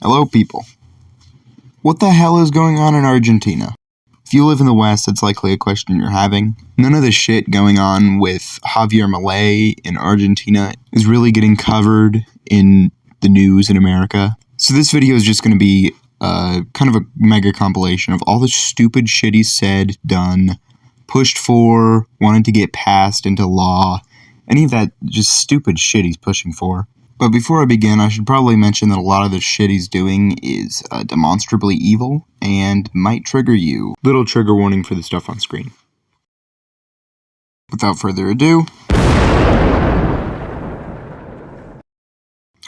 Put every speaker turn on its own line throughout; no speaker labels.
Hello, people. What the hell is going on in Argentina? If you live in the West, that's likely a question you're having. None of the shit going on with Javier Milei in Argentina is really getting covered in the news in America. So this video is just going to be kind of a mega compilation of all the stupid shit he said, done, pushed for, wanted to get passed into law, any of that just stupid shit he's pushing for. But before I begin, I should probably mention that a lot of the shit he's doing is demonstrably evil and might trigger you. Little trigger warning for the stuff on screen. Without further ado,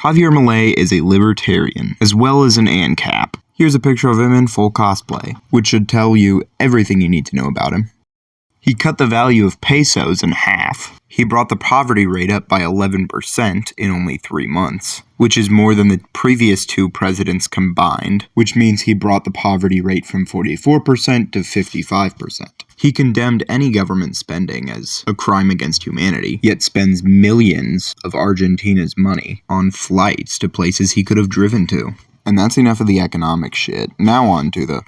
Javier Milei is a libertarian, as well as an ANCAP. Here's a picture of him in full cosplay, which should tell you everything you need to know about him. He cut the value of pesos in half. He brought the poverty rate up by 11% in only 3 months, which is more than the previous 2 presidents combined, which means he brought the poverty rate from 44% to 55%. He condemned any government spending as a crime against humanity, yet spends millions of Argentina's money on flights to places he could have driven to. And that's enough of the economic shit. Now on to the...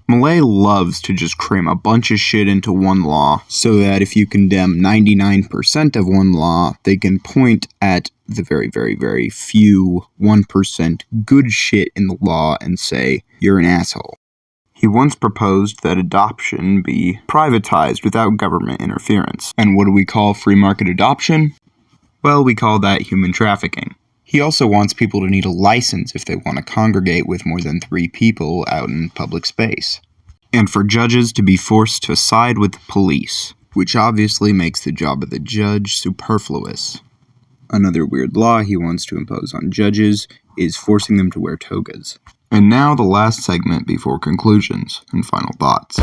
Milei loves to just cram a bunch of shit into one law, so that if you condemn 99% of one law, they can point at the very, very, very few 1% good shit in the law and say, you're an asshole. He once proposed that adoption be privatized without government interference. And what do we call free market adoption? Well, we call that human trafficking. He also wants people to need a license if they want to congregate with more than 3 people out in public space. And for judges to be forced to side with the police, which obviously makes the job of the judge superfluous. Another weird law he wants to impose on judges is forcing them to wear togas. And now the last segment before conclusions and final thoughts.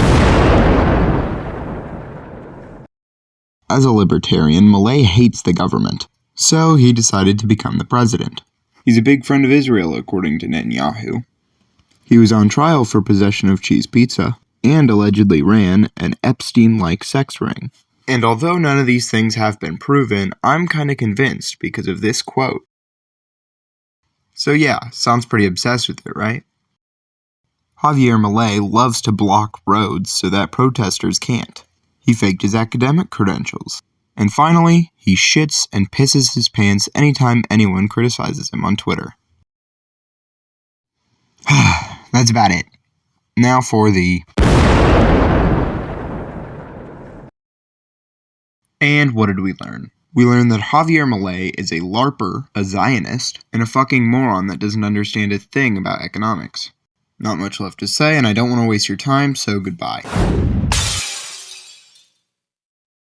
As a libertarian, Milei hates the government. So he decided to become the president. He's a big friend of Israel, according to Netanyahu. He was on trial for possession of cheese pizza, and allegedly ran an Epstein-like sex ring. And although none of these things have been proven, I'm kinda convinced because of this quote. So yeah, sounds pretty obsessed with it, right? Javier Milei loves to block roads so that protesters can't. He faked his academic credentials. And finally, he shits and pisses his pants anytime anyone criticizes him on Twitter. That's about it. Now for the... And what did we learn? We learned that Javier Milei is a LARPer, a Zionist, and a fucking moron that doesn't understand a thing about economics. Not much left to say, and I don't want to waste your time, so goodbye.